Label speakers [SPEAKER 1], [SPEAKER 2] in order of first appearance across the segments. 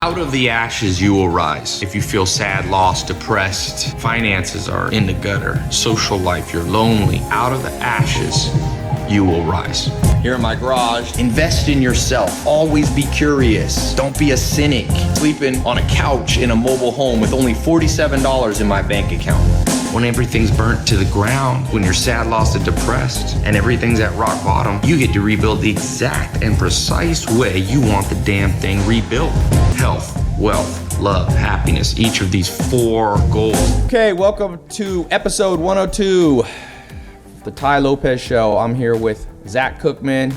[SPEAKER 1] Out of the ashes you will rise. If you feel sad, lost, depressed, finances are in the gutter, social life, you're lonely, out of the ashes you will rise. Here in my garage, invest in yourself. Always be curious. Don't be a cynic. Sleeping on a couch in a mobile home with only $47 in my bank account. When everything's burnt to the ground, when you're sad, lost, and depressed, and everything's at rock bottom, you get to rebuild the exact and precise way you want the damn thing rebuilt. Health, wealth, love, happiness, each of these 4 goals.
[SPEAKER 2] Okay, welcome to episode 102, the Tai Lopez Show. I'm here with Zach Cookman,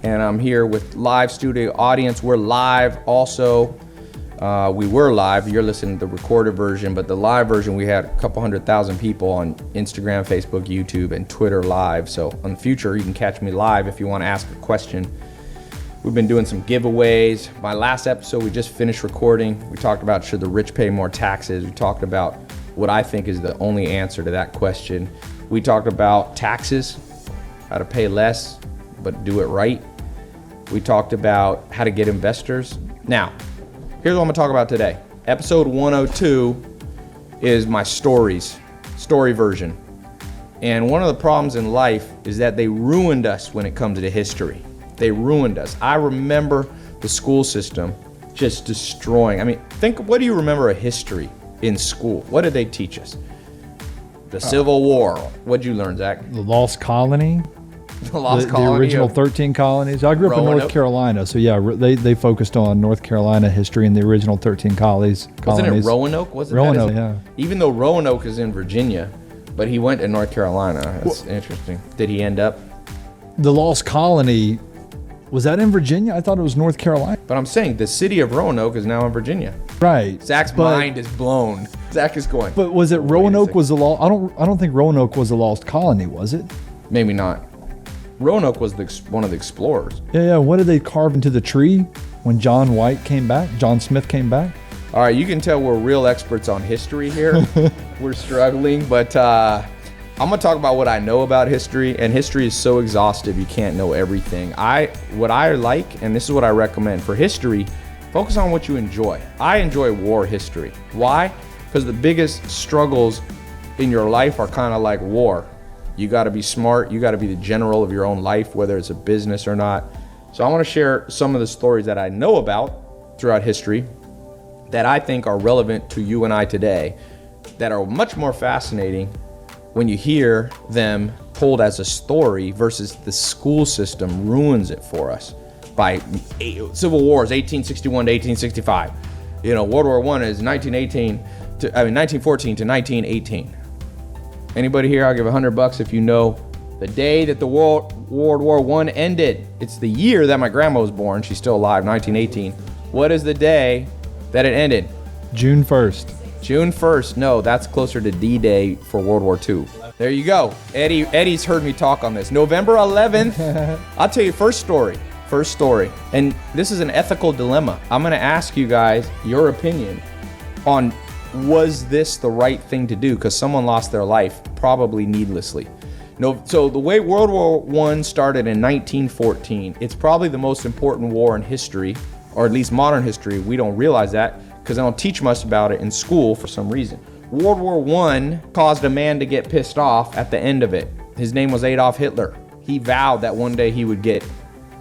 [SPEAKER 2] and I'm here with live studio audience. We're live also. We were live. You're listening to the recorded version, but the live version, we had a couple 100,000 people on Instagram, Facebook, YouTube, and Twitter live. So in the future, you can catch me live if you want to ask a question. We've been doing some giveaways. My last episode, we just finished recording. We talked about should the rich pay more taxes. We talked about what I think is the only answer to that question. We talked about taxes, how to pay less, but do it right. We talked about how to get investors. Now, here's what I'm gonna talk about today. Episode 102 is my story version. And one of the problems in life is that they ruined us when it comes to history. They ruined us. I remember the school system just destroying. I mean, what do you remember of history in school? What did they teach us? The Civil War. What'd you learn, Zach?
[SPEAKER 3] The Lost Colony.
[SPEAKER 2] The
[SPEAKER 3] original 13 colonies. I grew up in North Carolina, so yeah, they focused on North Carolina history and the original 13 colonies.
[SPEAKER 2] Wasn't it Roanoke?
[SPEAKER 3] Roanoke, yeah.
[SPEAKER 2] Even though Roanoke is in Virginia, but he went to North Carolina. That's interesting. Did he end up?
[SPEAKER 3] The Lost Colony, was that in Virginia? I thought it was North Carolina.
[SPEAKER 2] But I'm saying the city of Roanoke is now in Virginia.
[SPEAKER 3] Right.
[SPEAKER 2] Zach's mind is blown. Zach is going.
[SPEAKER 3] But was it Roanoke was the law? I don't think Roanoke was the Lost Colony, was it?
[SPEAKER 2] Maybe not. Roanoke was one of the explorers.
[SPEAKER 3] Yeah. What did they carve into the tree when John Smith came back?
[SPEAKER 2] All right, you can tell we're real experts on history here. We're struggling, but I'm gonna talk about what I know about history, and history is so exhaustive you can't know everything. What I like, and this is what I recommend for history, focus on what you enjoy. I enjoy war history. Why? Because the biggest struggles in your life are kind of like war. You got to be smart. You got to be the general of your own life, whether it's a business or not. So I want to share some of the stories that I know about throughout history that I think are relevant to you and I today, that are much more fascinating when you hear them told as a story versus the school system ruins it for us by civil wars, 1861 to 1865. World War I is 1914 to 1918. Anybody here? I'll give $100 if you know the day that the World War I ended. It's the year that my grandma was born. She's still alive, 1918. What is the day that it ended?
[SPEAKER 3] June 1st.
[SPEAKER 2] June 1st. No, that's closer to D-Day for World War II. There you go. Eddie's heard me talk on this. November 11th. I'll tell you first story. And this is an ethical dilemma. I'm going to ask you guys your opinion on, was this the right thing to do? Because someone lost their life, probably needlessly. So the way World War I started in 1914, it's probably the most important war in history, or at least modern history. We don't realize that because they don't teach much about it in school for some reason. World War I caused a man to get pissed off at the end of it. His name was Adolf Hitler. He vowed that one day he would get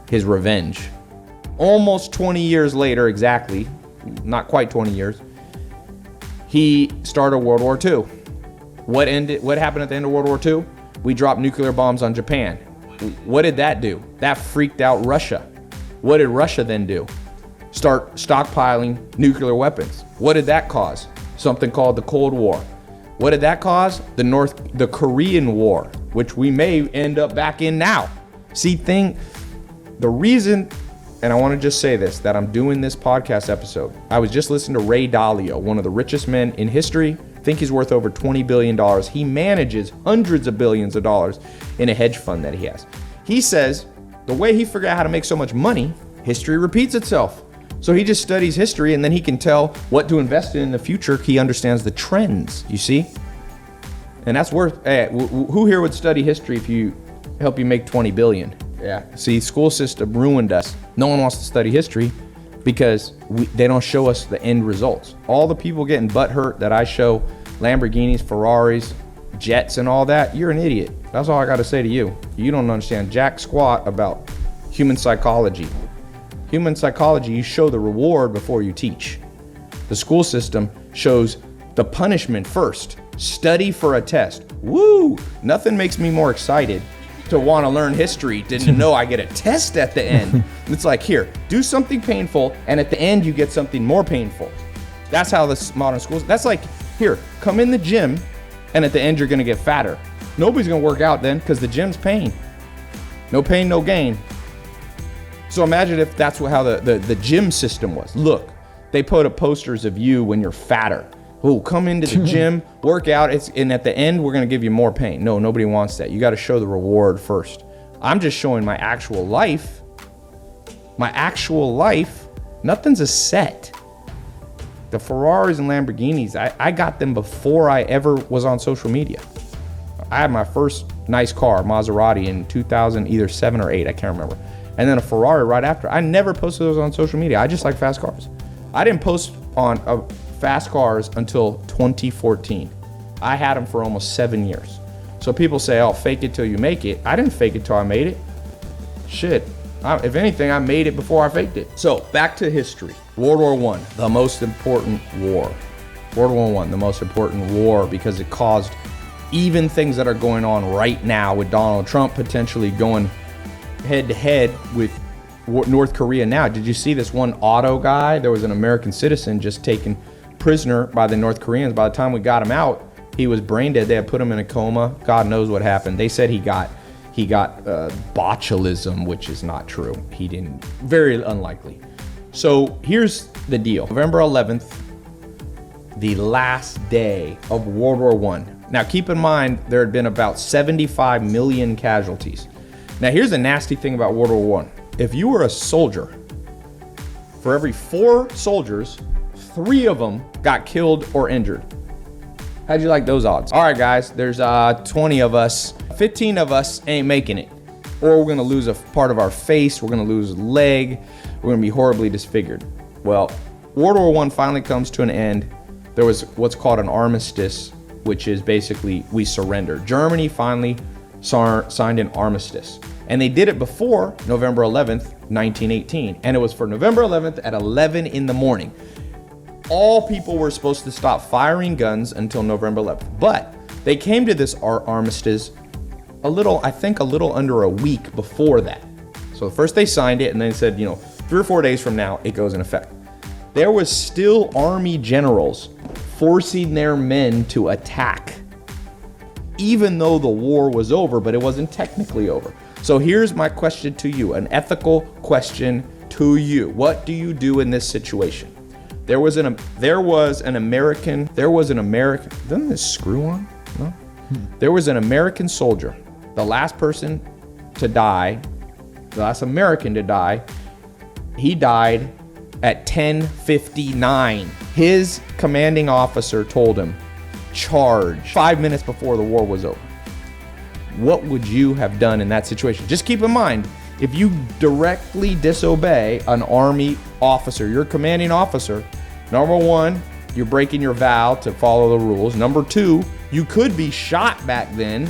[SPEAKER 2] his revenge. Almost 20 years later, exactly, not quite 20 years, he started World War II. What happened at the end of World War II? We dropped nuclear bombs on Japan. What did that do? That freaked out Russia. What did Russia then do? Start stockpiling nuclear weapons. What did that cause? Something called the Cold War. What did that cause? The Korean War, which we may end up back in now. The reason, and I want to just say this, that I'm doing this podcast episode, I was just listening to Ray Dalio, one of the richest men in history. I think he's worth over $20 billion. He manages hundreds of billions of dollars in a hedge fund that he has. He says the way he figured out how to make so much money, history repeats itself. So he just studies history, and then he can tell what to invest in the future. He understands the trends, you see? And that's worth, who here would study history if you help you make 20 billion? Yeah. See, school system ruined us. No one wants to study history because they don't show us the end results. All the people getting butthurt that I show Lamborghinis, Ferraris, jets, and all that, you're an idiot. That's all I got to say to you. You don't understand jack squat about human psychology. Human psychology, you show the reward before you teach. The school system shows the punishment first. Study for a test. Woo! Nothing makes me more excited to want to learn history than to know I get a test at the end. It's like, here, do something painful, and at the end you get something more painful. That's how this modern schools, that's like, here, come in the gym, and at the end you're gonna get fatter. Nobody's gonna work out then, because the gym's pain. No pain, no gain. So imagine if that's how the gym system was. Look, they put up posters of you when you're fatter. Oh, come into the gym, work out, and at the end, we're gonna give you more pain. No, nobody wants that. You gotta show the reward first. I'm just showing my actual life. My actual life, nothing's a set. The Ferraris and Lamborghinis, I got them before I ever was on social media. I had my first nice car, Maserati, in 2000, either 7 or 8, I can't remember. And then a Ferrari right after. I never posted those on social media. I just like fast cars. I didn't post on fast cars until 2014. I had them for almost 7 years. So people say, oh, fake it till you make it. I didn't fake it till I made it. Shit. If anything, I made it before I faked it. So back to history. World War I, the most important war. World War I, the most important war because it caused even things that are going on right now with Donald Trump potentially going head to head with North Korea now. Did you see this one Otto guy? There was an American citizen just taken prisoner by the North Koreans. By the time we got him out, he was brain dead. They had put him in a coma. God knows what happened. They said he got botulism, which is not true. He didn't. Very unlikely. So here's the deal. November 11th, the last day of World War I. Now keep in mind, there had been about 75 million casualties. Now here's the nasty thing about World War I. If you were a soldier, for every 4 soldiers, 3 of them got killed or injured. How'd you like those odds? All right, guys, there's 20 of us. 15 of us ain't making it. Or we're gonna lose a part of our face, we're gonna lose a leg, we're gonna be horribly disfigured. Well, World War I finally comes to an end. There was what's called an armistice, which is basically we surrender. Germany finally signed an armistice. And they did it before November 11th, 1918. And it was for November 11th at 11 in the morning. All people were supposed to stop firing guns until November 11th. But they came to this armistice a little under a week before that. So first they signed it and then said, 3 or 4 days from now, it goes in effect. There was still army generals forcing their men to attack, even though the war was over, but it wasn't technically over. So here's my question to you, an ethical question to you. What do you do in this situation? There was an American, doesn't this screw on? No? There was an American soldier, the last person to die, the last American to die. He died at 10:59. His commanding officer told him, charge, 5 minutes before the war was over. What would you have done in that situation? Just keep in mind, if you directly disobey an army officer, your commanding officer, number 1, you're breaking your vow to follow the rules. Number 2, you could be shot back then.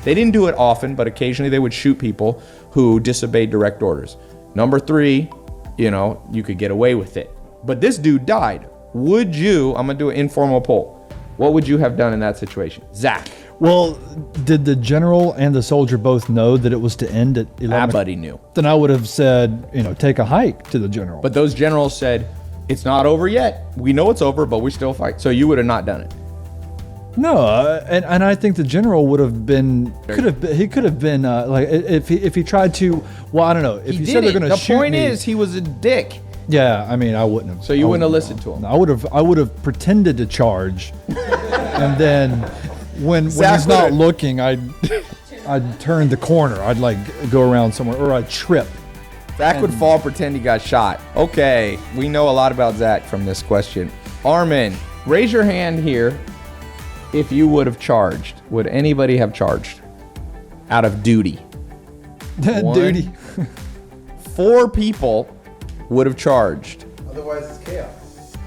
[SPEAKER 2] They didn't do it often, but occasionally they would shoot people who disobeyed direct orders. Number 3, you could get away with it. But this dude died. Would you, I'm gonna do an informal poll. What would you have done in that situation? Zach.
[SPEAKER 3] Well, did the general and the soldier both know that it was to end at 11?
[SPEAKER 2] Everybody knew.
[SPEAKER 3] Then I would have said, take a hike to the general.
[SPEAKER 2] But those generals said, it's not over yet. We know it's over, but we still fight. So you would have not done it.
[SPEAKER 3] No, and I think the general would have been, he could have been like if he tried to, well, I don't know. If he said they're going to shoot me.
[SPEAKER 2] The point is, he was a dick.
[SPEAKER 3] Yeah, I mean, I wouldn't have.
[SPEAKER 2] So you wouldn't have listened to him.
[SPEAKER 3] I would have pretended to charge, and then when he's not looking, I'd turn the corner. I'd go around somewhere, or I'd trip.
[SPEAKER 2] Zach would fall, pretend he got shot. Okay, we know a lot about Zach from this question. Armin, raise your hand here if you would have charged. Would anybody have charged out of duty?
[SPEAKER 3] Duty.
[SPEAKER 2] 4 people would have charged.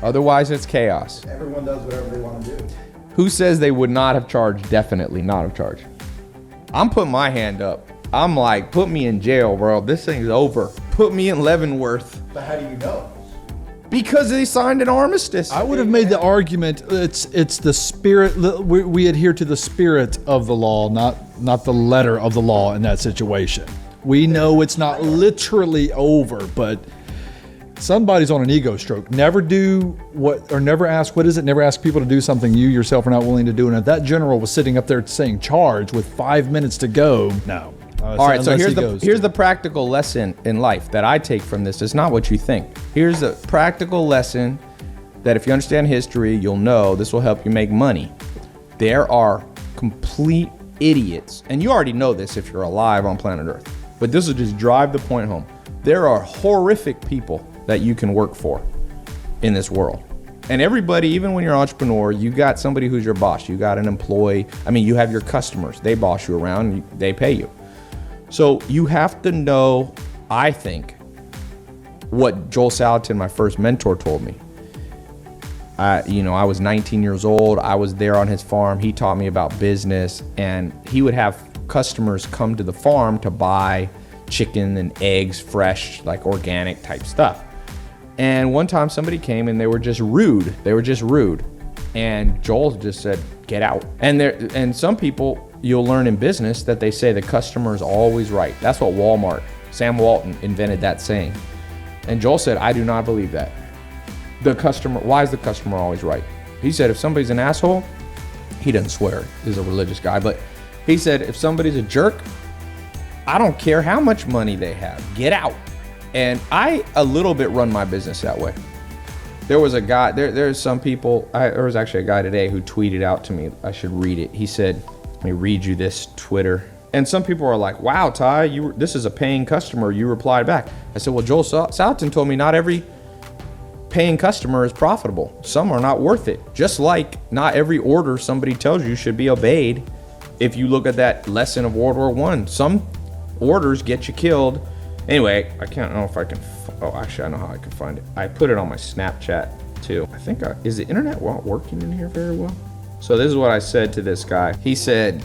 [SPEAKER 2] Otherwise, it's chaos.
[SPEAKER 3] Everyone does whatever they want to do.
[SPEAKER 2] Who says they would not have charged? Definitely not have charged. I'm putting my hand up. I'm like, put me in jail, bro. This thing's over. Put me in Leavenworth.
[SPEAKER 3] But how do you know?
[SPEAKER 2] Because they signed an armistice.
[SPEAKER 3] I would have made the argument it's the spirit. We adhere to the spirit of the law, not the letter of the law in that situation. We know it's not literally over, but somebody's on an ego stroke. Never do what, or never ask, what is it? Never ask people to do something you yourself are not willing to do. And if that general was sitting up there saying charge with 5 minutes to go, no.
[SPEAKER 2] All right, so here's the practical lesson in life that I take from this. It's not what you think. Here's the practical lesson that if you understand history, you'll know this will help you make money. There are complete idiots, and you already know this if you're alive on planet Earth, but this will just drive the point home. There are horrific people that you can work for in this world. And everybody, even when you're an entrepreneur, you got somebody who's your boss. You got an employee. I mean, you have your customers. They boss you around, they pay you. So you have to know, I think, what Joel Salatin, my first mentor, told me. I was 19 years old. I was there on his farm. He taught me about business, and he would have customers come to the farm to buy chicken and eggs, fresh, like organic type stuff. And one time somebody came and they were just rude. And Joel just said, get out. And some people, you'll learn in business that they say the customer is always right. That's what Walmart, Sam Walton invented that saying. And Joel said, I do not believe that. Why is the customer always right? He said, if somebody's an asshole, he doesn't swear, he's a religious guy, but he said, if somebody's a jerk, I don't care how much money they have, get out. And I a little bit run my business that way. There was a guy, there's some people, there was actually a guy today who tweeted out to me, I should read it. He said, let me read you this Twitter. And some people are like, wow, Ty, this is a paying customer. You replied back. I said, well, Joel Salatin told me not every paying customer is profitable. Some are not worth it. Just like not every order somebody tells you should be obeyed. If you look at that lesson of World War I, some orders get you killed. Anyway, I can't know if I can, actually I know how I can find it. I put it on my Snapchat too. I think, is the internet working in here very well? So this is what I said to this guy. He said,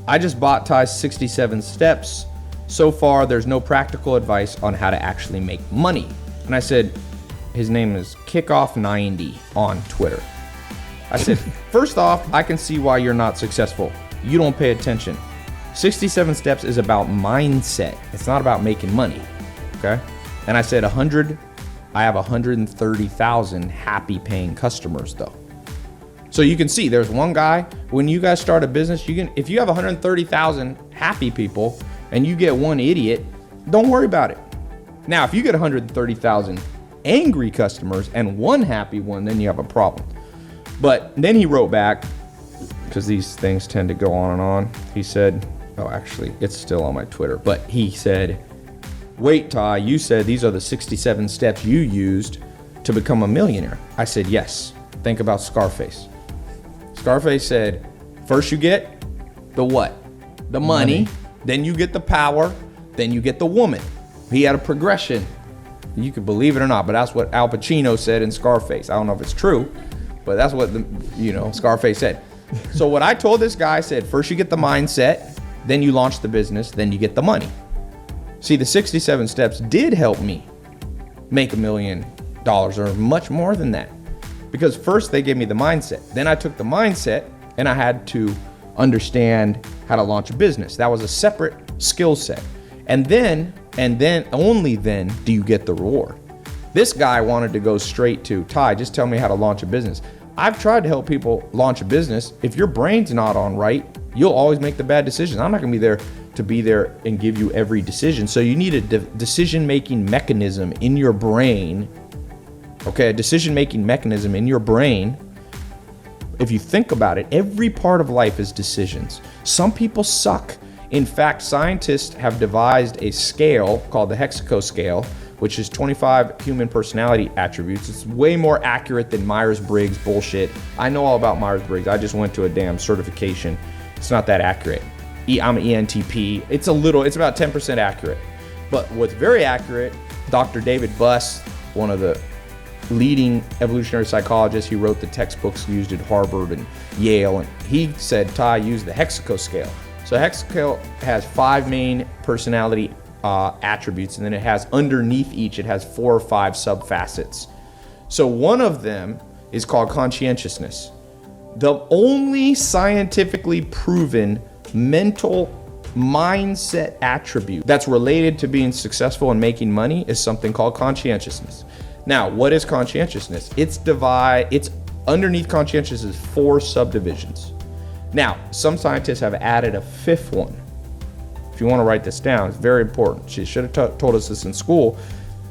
[SPEAKER 2] I just bought Ty's 67 steps. So far, there's no practical advice on how to actually make money. And I said, his name is Kickoff90 on Twitter. I said, first off, I can see why you're not successful. You don't pay attention. 67 steps is about mindset. It's not about making money, okay? And I said, I have 130,000 happy paying customers though. So you can see there's one guy, when you guys start a business, if you have 130,000 happy people and you get one idiot, don't worry about it. Now, if you get 130,000 angry customers and one happy one, then you have a problem. But then he wrote back, because these things tend to go on and on. He said, actually, it's still on my Twitter, but he said, wait, Ty, you said these are the 67 steps you used to become a millionaire. I said, yes. Think about Scarface. Scarface said, first you get the what? The money. Then you get the power. Then you get the woman. He had a progression. You could believe it or not, but that's what Al Pacino said in Scarface. I don't know if it's true, but that's what Scarface said. So what I told this guy, I said, first you get the mindset, then you launch the business, then you get the money. See, the 67 steps did help me make $1 million or much more than that. Because first they gave me the mindset. Then I took the mindset and I had to understand how to launch a business. That was a separate skill set. And then only then do you get the reward. This guy wanted to go straight to, Ty, just tell me how to launch a business. I've tried to help people launch a business. If your brain's not on right, you'll always make the bad decisions. I'm not gonna be there and give you every decision. So you need a decision-making mechanism in your brain. Okay, a decision-making mechanism in your brain. If you think about it, every part of life is decisions. Some people suck. In fact, scientists have devised a scale called the Hexaco scale, which is 25 human personality attributes. It's way more accurate than Myers-Briggs bullshit. I know all about Myers-Briggs. I just went to a damn certification. It's not that accurate. I'm an ENTP. It's about 10% accurate. But what's very accurate, Dr. David Buss, one of the leading evolutionary psychologist. He wrote the textbooks used at Harvard and Yale, and he said, Tai, use the hexaco scale. So hexaco has 5 main personality attributes, and then it has underneath each, it has 4 or 5 subfacets. So one of them is called conscientiousness. The only scientifically proven mental mindset attribute that's related to being successful and making money is something called conscientiousness. Now, what is conscientiousness? It's underneath conscientiousness is 4 subdivisions. Now, some scientists have added a 5th one. If you want to write this down, it's very important. She should have told us this in school.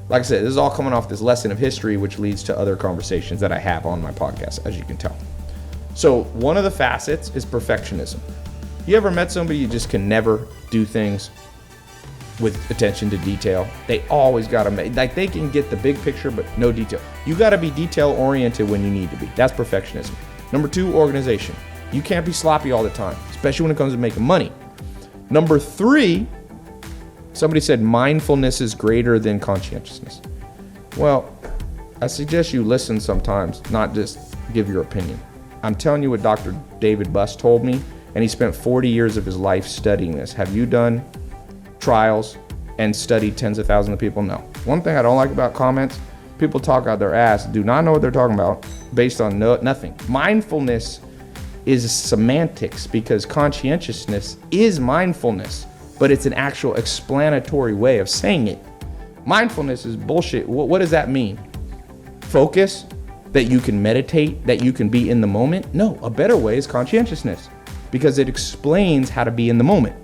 [SPEAKER 2] Like I said, this is all coming off this lesson of history, which leads to other conversations that I have on my podcast, as you can tell. So one of the facets is perfectionism. You ever met somebody you just can never do things with attention to detail? They always got to make, like they can get the big picture, but no detail. You got to be detail oriented when you need to be. That's perfectionism. Number 2, organization. You can't be sloppy all the time, especially when it comes to making money. Number 3, somebody said mindfulness is greater than conscientiousness. Well, I suggest you listen sometimes, not just give your opinion. I'm telling you what Dr. David Buss told me, and he spent 40 years of his life studying this. Have you done trials and studied tens of thousands of people? No. One thing I don't like about comments, people talk out their ass, do not know what they're talking about based on nothing. Mindfulness is semantics because conscientiousness is mindfulness, but it's an actual explanatory way of saying it. Mindfulness is bullshit. What does that mean? Focus? That you can meditate? That you can be in the moment? No, a better way is conscientiousness because it explains how to be in the moment.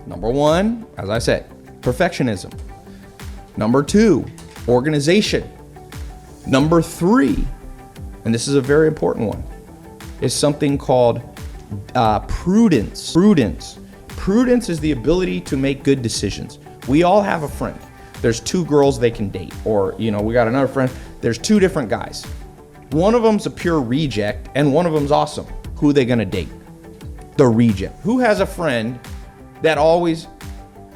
[SPEAKER 2] Number 1, as I said, perfectionism. Number 2, organization. Number 3, and this is a very important one, is something called prudence. Prudence is the ability to make good decisions. We all have a friend. There's 2 girls they can date, or we got another friend. There's 2 different guys. One of them's a pure reject, and one of them's awesome. Who are they gonna date? The reject. Who has a friend that always,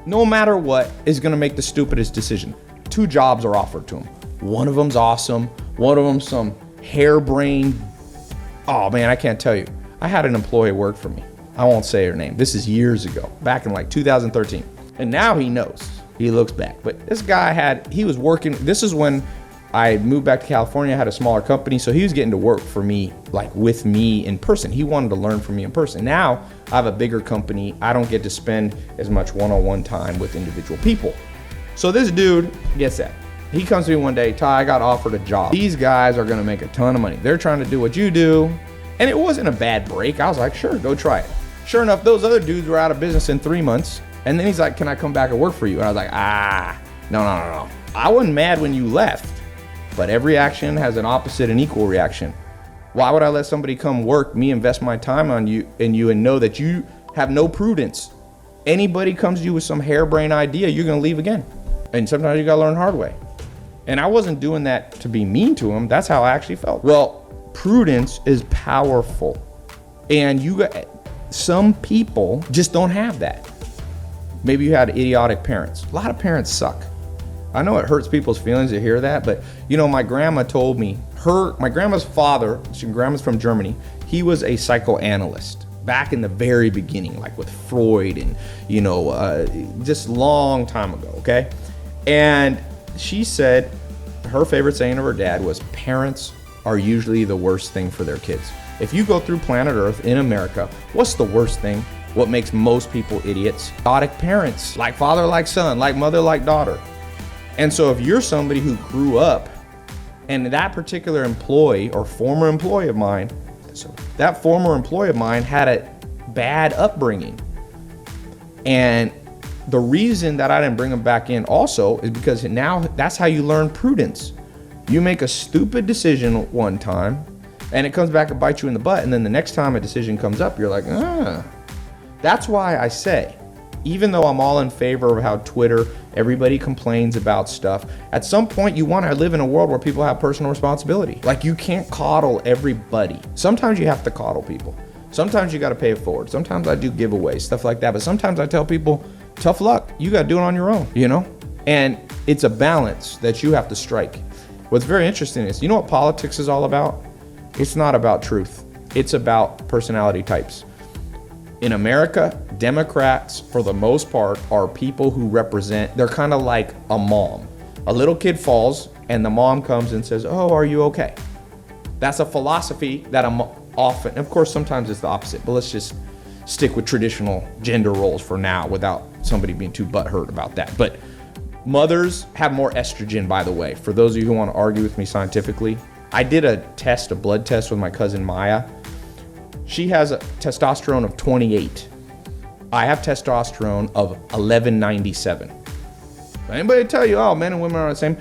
[SPEAKER 2] no matter what, is gonna make the stupidest decision? 2 jobs are offered to him. One of them's awesome. One of them's some harebrained. Oh man, I can't tell you. I had an employee work for me. I won't say her name. This is years ago, back in like 2013. And now he knows. He looks back. But this guy he was working. This is when I moved back to California. I had a smaller company. So he was getting to work for me, like with me in person. He wanted to learn from me in person. Now I have a bigger company. I don't get to spend as much one-on-one time with individual people. So this dude gets that. He comes to me one day, Tai, I got offered a job. These guys are gonna make a ton of money. They're trying to do what you do. And it wasn't a bad break. I was like, sure, go try it. Sure enough, those other dudes were out of business in 3 months. And then he's like, can I come back and work for you? And I was like, no. I wasn't mad when you left, but every action has an opposite and equal reaction. Why would I let somebody come work, me invest my time on you and know that you have no prudence? Anybody comes to you with some harebrained idea, you're gonna leave again. And sometimes you gotta learn the hard way. And I wasn't doing that to be mean to him. That's how I actually felt. Well, prudence is powerful. And some people just don't have that. Maybe you had idiotic parents. A lot of parents suck. I know it hurts people's feelings to hear that, but my grandma told me, my grandma's father, grandma's from Germany, he was a psychoanalyst back in the very beginning, like with Freud and, just long time ago, okay? And she said her favorite saying of her dad was, parents are usually the worst thing for their kids. If you go through planet Earth in America, what's the worst thing? What makes most people idiots? Idiotic parents, like father, like son, like mother, like daughter. And so if you're somebody who grew up and that particular employee or former employee of mine, that former employee of mine had a bad upbringing. And the reason that I didn't bring him back in also is because now that's how you learn prudence. You make a stupid decision one time and it comes back and bites you in the butt. And then the next time a decision comes up, you're like, That's why I say, even though I'm all in favor of how Twitter, everybody complains about stuff, at some point you want to live in a world where people have personal responsibility. Like you can't coddle everybody. Sometimes you have to coddle people. Sometimes you got to pay it forward. Sometimes I do giveaways, stuff like that. But sometimes I tell people, tough luck. You got to do it on your own, And it's a balance that you have to strike. What's very interesting is, you know what politics is all about? It's not about truth. It's about personality types. In America, Democrats, for the most part, are people who represent, they're kind of like a mom. A little kid falls and the mom comes and says, oh, are you okay? That's a philosophy that I'm often, of course, sometimes it's the opposite, but let's just stick with traditional gender roles for now without somebody being too butthurt about that. But mothers have more estrogen, by the way. For those of you who want to argue with me scientifically, I did a blood test with my cousin Maya. She has a testosterone of 28. I have testosterone of 1197. Anybody tell you, oh, men and women are the same?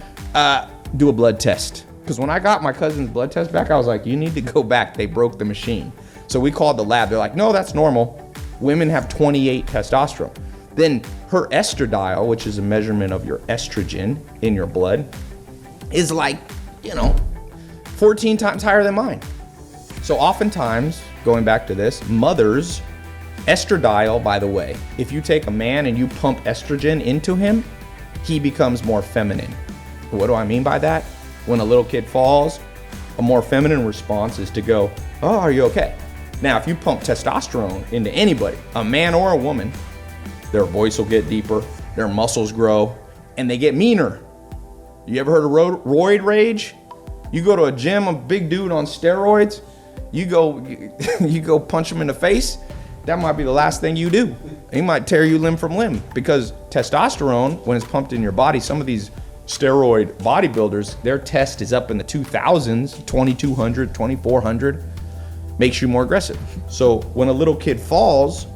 [SPEAKER 2] Do a blood test. Because when I got my cousin's blood test back, I was like, you need to go back. They broke the machine. So we called the lab. They're like, no, that's normal. Women have 28 testosterone. Then her estradiol, which is a measurement of your estrogen in your blood, is like, 14 times higher than mine. So oftentimes, going back to this, mothers, estradiol, by the way, if you take a man and you pump estrogen into him, he becomes more feminine. What do I mean by that? When a little kid falls, a more feminine response is to go, oh, are you okay? Now, if you pump testosterone into anybody, a man or a woman, their voice will get deeper, their muscles grow, and they get meaner. You ever heard of roid rage? You go to a gym, a big dude on steroids, you go punch him in the face, that might be the last thing you do. He might tear you limb from limb, because testosterone, when it's pumped in your body, some of these steroid bodybuilders, their test is up in the 2000s, 2200, 2400, makes you more aggressive. So when a little kid falls,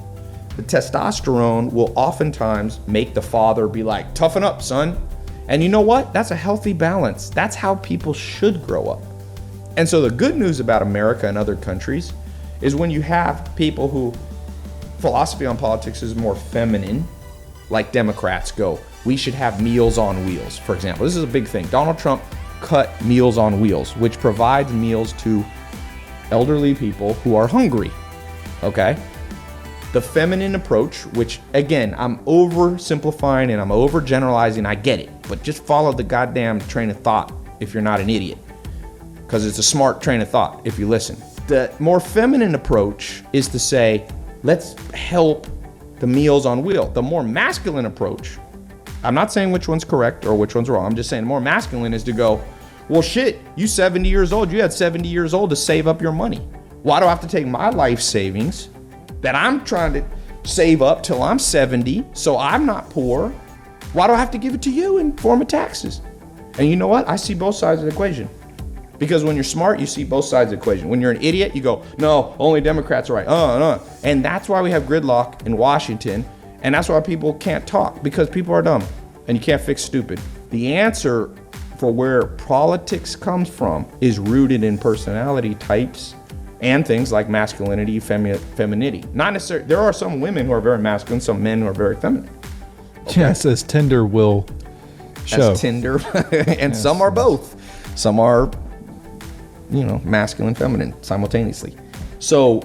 [SPEAKER 2] the testosterone will oftentimes make the father be like, toughen up, son. And you know what? That's a healthy balance. That's how people should grow up. And so the good news about America and other countries is when you have people who philosophy on politics is more feminine, like Democrats go, we should have meals on wheels, for example. This is a big thing. Donald Trump cut Meals on Wheels, which provides meals to elderly people who are hungry, okay? The feminine approach, which again, I'm oversimplifying and I'm overgeneralizing, I get it, but just follow the goddamn train of thought if you're not an idiot, because it's a smart train of thought if you listen. The more feminine approach is to say, let's help the Meals on Wheel. The more masculine approach, I'm not saying which one's correct or which one's wrong, I'm just saying more masculine is to go, well shit, you 70 years old, you had 70 years old to save up your money. Why do I have to take my life savings that I'm trying to save up till I'm 70 so I'm not poor? Why do I have to give it to you in form of taxes? And you know what? I see both sides of the equation. Because when you're smart, you see both sides of the equation. When you're an idiot, you go, no, only Democrats are right. And that's why we have gridlock in Washington. And that's why people can't talk, because people are dumb and you can't fix stupid. The answer for where politics comes from is rooted in personality types and things like masculinity, femininity. Not necessarily, there are some women who are very masculine, some men who are very feminine.
[SPEAKER 3] Okay? Yes, as Tinder will show.
[SPEAKER 2] As Tinder, and yes, some are both. Some are, masculine, feminine simultaneously. So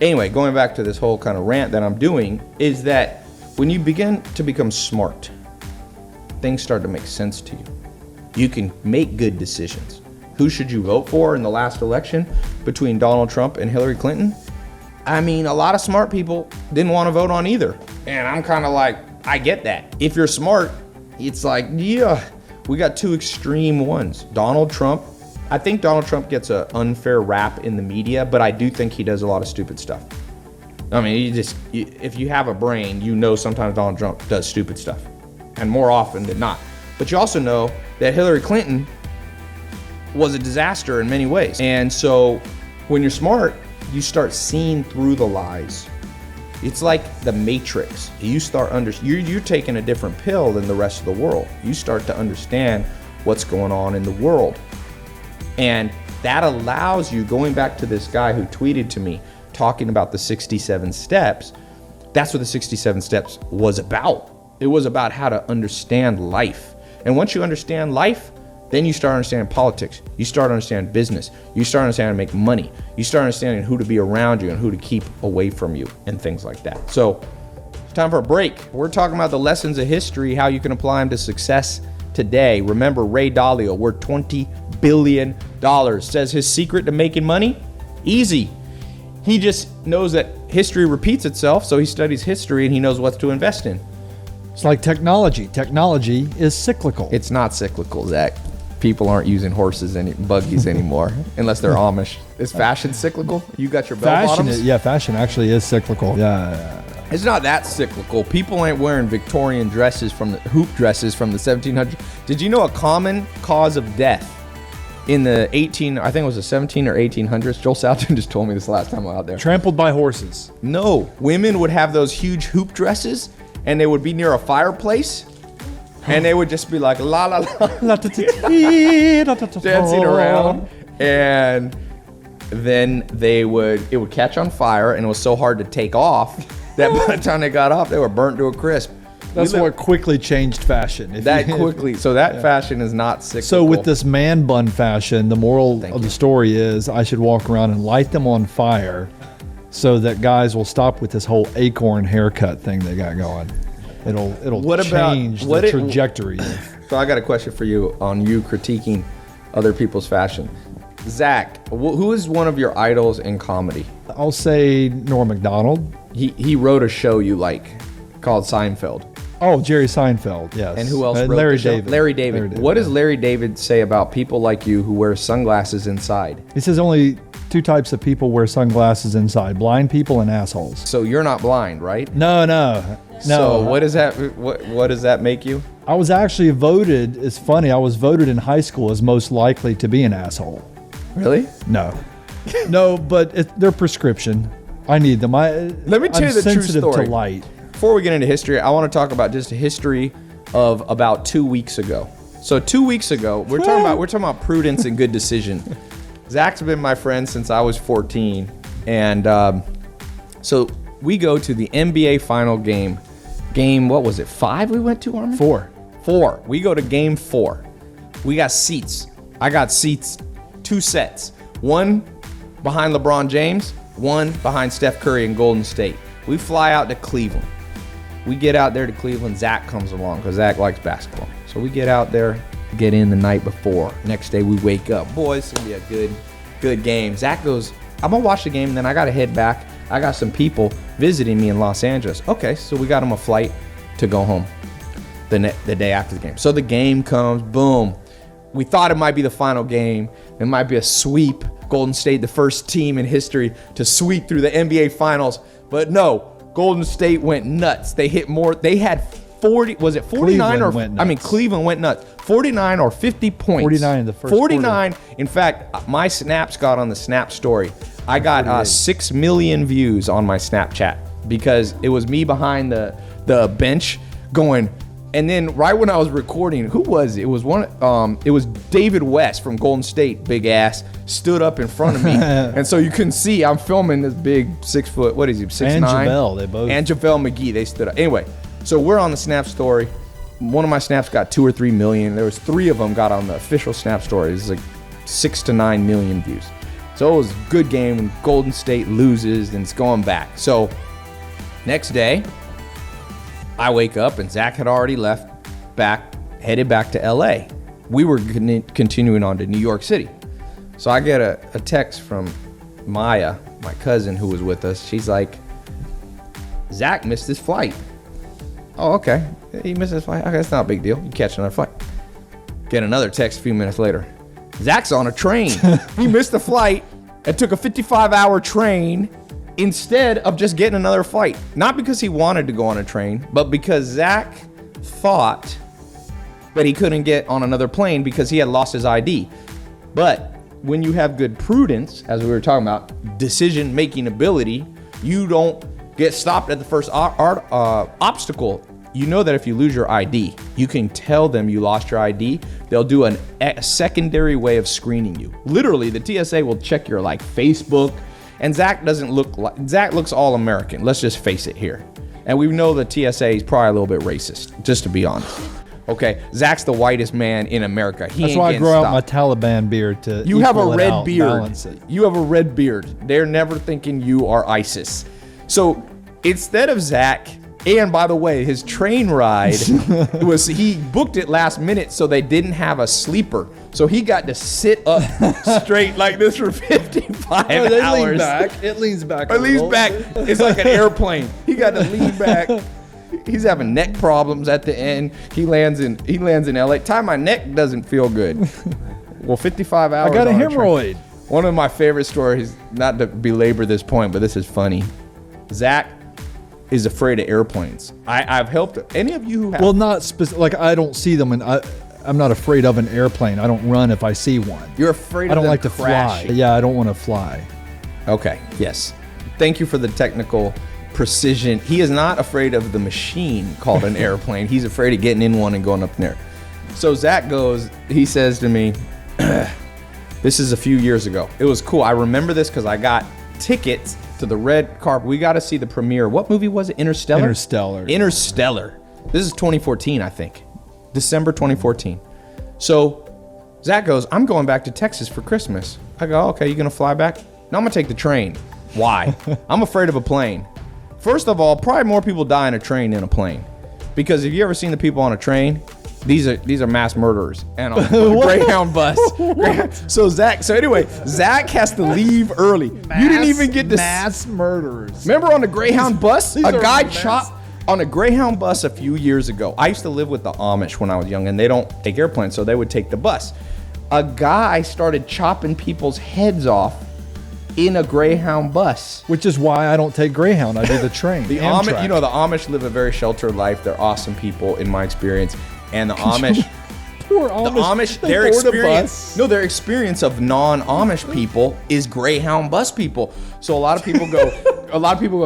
[SPEAKER 2] anyway, going back to this whole kind of rant that I'm doing is that when you begin to become smart, things start to make sense to you. You can make good decisions. Who should you vote for in the last election between Donald Trump and Hillary Clinton? I mean, a lot of smart people didn't want to vote on either. And I'm kind of like, I get that. If you're smart, it's like, yeah, we got two extreme ones. Donald Trump, I think Donald Trump gets an unfair rap in the media, but I do think he does a lot of stupid stuff. I mean, if you have a brain, sometimes Donald Trump does stupid stuff, and more often than not. But you also know that Hillary Clinton was a disaster in many ways. And so when you're smart, you start seeing through the lies. It's like the Matrix. You start you're taking a different pill than the rest of the world. You start to understand what's going on in the world. And that allows you, going back to this guy who tweeted to me talking about the 67 steps, that's what the 67 steps was about. It was about how to understand life. And once you understand life, then you start understanding politics. You start understanding business. You start understanding how to make money. You start understanding who to be around you and who to keep away from you and things like that. So it's time for a break. We're talking about the lessons of history, how you can apply them to success today, remember Ray Dalio, worth $20 billion. Says his secret to making money? Easy. He just knows that history repeats itself, so he studies history and he knows what to invest in.
[SPEAKER 3] It's like technology. Technology is cyclical.
[SPEAKER 2] It's not cyclical, Zach. People aren't using buggies anymore, unless they're Amish. Is fashion cyclical? You got your bell bottoms?
[SPEAKER 3] Fashion actually is cyclical. Yeah.
[SPEAKER 2] It's not that cyclical. People ain't wearing Victorian dresses hoop dresses from the 1700s. Did you know a common cause of death in the I think it was the 17 or 1800s? Joel Salton just told me this last time I was out there.
[SPEAKER 3] Trampled by horses.
[SPEAKER 2] No, women would have those huge hoop dresses, and they would be near a fireplace, and they would just be like la la la, dancing around, and then it would catch on fire, and it was so hard to take off that by the time they got off, they were burnt to a crisp.
[SPEAKER 3] That's what quickly changed fashion.
[SPEAKER 2] So that fashion is not cyclical.
[SPEAKER 3] So with this man bun fashion, the moral of the story is I should walk around and light them on fire so that guys will stop with this whole acorn haircut thing they got going. It'll change the trajectory.
[SPEAKER 2] So I got a question for you on you critiquing other people's fashion. Zach, who is one of your idols in comedy?
[SPEAKER 3] I'll say Norm Macdonald.
[SPEAKER 2] He wrote a show you like called Seinfeld.
[SPEAKER 3] Oh, Jerry Seinfeld, yes.
[SPEAKER 2] And who else wrote
[SPEAKER 3] Larry
[SPEAKER 2] the show?
[SPEAKER 3] David.
[SPEAKER 2] Larry David. What does Larry David say about people like you who wear sunglasses inside?
[SPEAKER 3] He says only two types of people wear sunglasses inside: blind people and assholes.
[SPEAKER 2] So you're not blind, right?
[SPEAKER 3] No.
[SPEAKER 2] So what does that make you?
[SPEAKER 3] I was actually voted. It's funny. I was voted in high school as most likely to be an asshole.
[SPEAKER 2] Really?
[SPEAKER 3] No, but they're prescription. I need them.
[SPEAKER 2] Let me tell you the true
[SPEAKER 3] sensitive
[SPEAKER 2] story.
[SPEAKER 3] to light.
[SPEAKER 2] Before we get into history, I want to talk about just a history of about 2 weeks ago. So 2 weeks ago, we're talking about prudence and good decision. Zach's been my friend since I was 14, and so we go to the NBA final game. What was it? 5 we went to, Armin? 4. We go to game 4. We got seats. I got seats, 2 sets. One behind LeBron James, one behind Steph Curry in Golden State. We fly out to Cleveland. We get out there to Cleveland. Zach comes along because Zach likes basketball. So we get out there, get in the night before. Next day we wake up. Boy, it's going to be a good game. Zach goes, I'm going to watch the game, and then I got to head back. I got some people visiting me in Los Angeles. Okay, so we got him a flight to go home the day after the game. So the game comes, boom. We thought it might be the final game. It might be a sweep. Golden State, the first team in history to sweep through the NBA Finals. But no, Golden State went nuts. They hit more. They had 40, was it 49 Cleveland went nuts. 49 or 50 points.
[SPEAKER 3] 49 in the first
[SPEAKER 2] 49. Quarter. In fact, my snaps got on the Snap story. I got 6 million views on my Snapchat because it was me behind the bench going. And then right when I was recording, who was it? It was it was David West from Golden State, big ass, stood up in front of me. And so you couldn't see, I'm filming this big 6 foot, what is he, 6'9"?
[SPEAKER 3] And JaVale, they both.
[SPEAKER 2] And JaVale McGee, they stood up. Anyway, so we're on the Snap story. One of my snaps got 2 or 3 million. There was 3 of them got on the official Snap story. It was like 6 to 9 million views. So it was a good game when Golden State loses and it's going back. So next day, I wake up and Zach had already headed back to LA. We were continuing on to New York City. So I get a text from Maya, my cousin who was with us. She's like, Zach missed his flight. Oh, okay. He missed his flight. Okay, that's not a big deal. You catch another flight. Get another text a few minutes later. Zach's on a train. He missed the flight and took a 55-hour train instead of just getting another flight. Not because he wanted to go on a train, but because Zach thought that he couldn't get on another plane because he had lost his ID. But when you have good prudence, as we were talking about, decision-making ability, you don't get stopped at the first obstacle. You know that if you lose your ID, you can tell them you lost your ID. They'll do a secondary way of screening you. Literally, the TSA will check your Facebook. And Zach looks all American. Let's just face it here. And we know the TSA is probably a little bit racist, just to be honest. Okay, Zach's the whitest man in America.
[SPEAKER 3] That's why I grow out my Taliban beard to
[SPEAKER 2] You have a red beard.
[SPEAKER 3] Balance it.
[SPEAKER 2] You have a red beard. They're never thinking you are ISIS. So instead of Zach And by the way, his train ride he booked it last minute, so they didn't have a sleeper. So he got to sit up straight like this for 55
[SPEAKER 3] No, they
[SPEAKER 2] hours.
[SPEAKER 3] lean back. It leans back.
[SPEAKER 2] It leans back. It's like an airplane. He got to lean back. He's having neck problems at the end. He lands in LA. Time my neck doesn't feel good. Well, 55 hours.
[SPEAKER 3] I got a
[SPEAKER 2] on train.
[SPEAKER 3] hemorrhoid.
[SPEAKER 2] One of my favorite stories, not to belabor this point, but this is funny. Zach is afraid of airplanes. I've helped any of you who have.
[SPEAKER 3] Well, not specific. Like I don't see them, and I'm not afraid of an airplane. I don't run if I see one.
[SPEAKER 2] You're afraid of
[SPEAKER 3] I don't
[SPEAKER 2] them
[SPEAKER 3] like to
[SPEAKER 2] crashing.
[SPEAKER 3] fly. Yeah, I don't want to fly.
[SPEAKER 2] Okay, yes. Thank you for the technical precision. He is not afraid of the machine called an airplane. He's afraid of getting in one and going up in there. So Zach he says to me, this is a few years ago. It was cool. I remember this because I got tickets to the red carpet. We got to see the premiere. What movie was it? Interstellar? Interstellar. This is 2014, I think. December 2014. So Zach goes, I'm going back to Texas for Christmas. I go, okay, you going to fly back? No, I'm going to take the train. Why? I'm afraid of a plane. First of all, probably more people die in a train than a plane. Because have you ever seen the people on a train? These are mass murderers and on a Greyhound bus. So Zach has to leave early. You didn't even get to
[SPEAKER 3] mass murderers.
[SPEAKER 2] Remember on the Greyhound bus? A
[SPEAKER 3] are
[SPEAKER 2] guy
[SPEAKER 3] mass-
[SPEAKER 2] chopped on a Greyhound bus a few years ago. I used to live with the Amish when I was young, and they don't take airplanes, so they would take the bus. A guy started chopping people's heads off in a Greyhound bus.
[SPEAKER 3] Which is why I don't take Greyhound. I do the train.
[SPEAKER 2] The
[SPEAKER 3] Amtrak.
[SPEAKER 2] Amish, the Amish live a very sheltered life. They're awesome people in my experience. And the Amish,
[SPEAKER 3] Poor Amish. They
[SPEAKER 2] their
[SPEAKER 3] board a
[SPEAKER 2] experience,
[SPEAKER 3] bus.
[SPEAKER 2] their experience of non-Amish people is Greyhound bus people. So a lot of people go,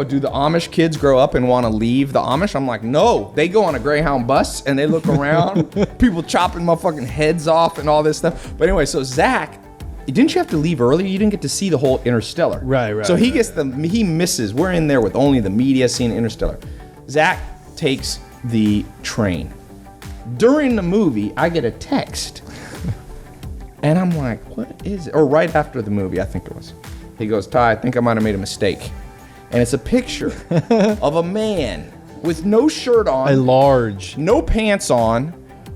[SPEAKER 2] do the Amish kids grow up and want to leave the Amish? I'm like, no, they go on a Greyhound bus and they look around, people chopping motherfucking heads off and all this stuff. But anyway, so Zach, didn't you have to leave early? You didn't get to see the whole Interstellar.
[SPEAKER 3] Right.
[SPEAKER 2] So he misses. We're in there with only the media seeing Interstellar. Zach takes the train. During the movie, I get a text. And I'm like, what is it? Or right after the movie, I think it was. He goes, Ty, I think I might have made a mistake. And it's a picture of a man with no shirt on, no pants on,